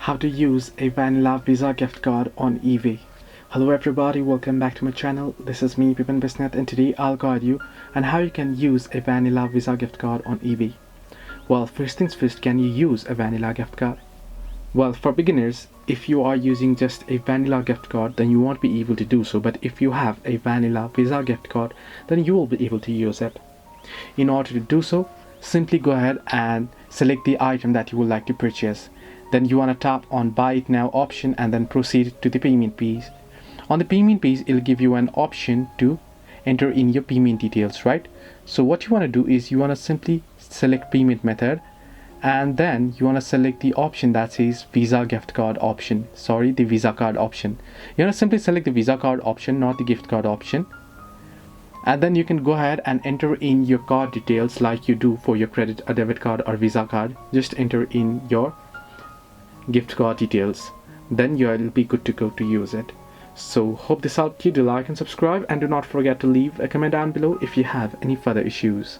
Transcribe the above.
How to use a vanilla Visa gift card on eBay. Hello everybody, welcome back to my channel. This is me, Pipan Bisnet, and today I'll guide you on how you can use a vanilla Visa gift card on eBay. Well, first things first, can you use a vanilla gift card? Well, for beginners, if you are using just a vanilla gift card, then you won't be able to do so. But if you have a vanilla Visa gift card, then you will be able to use it. In order to do so, simply go ahead and select the item that you would like to purchase. Then you want to tap on buy it now option and then proceed to the payment page. On the payment page, it'll give you an option to enter in your payment details, right? So what you want to do is you want to simply select payment method, and then you want to select the option that says Visa gift card option. The Visa card option. You want to simply select the Visa card option, not the gift card option. And then you can go ahead and enter in your card details like you do for your credit or debit card or Visa card. Just enter in your gift card details, then you'll be good to go to use it. So hope this helped you. Do like and subscribe, and do not forget to leave a comment down below if you have any further issues.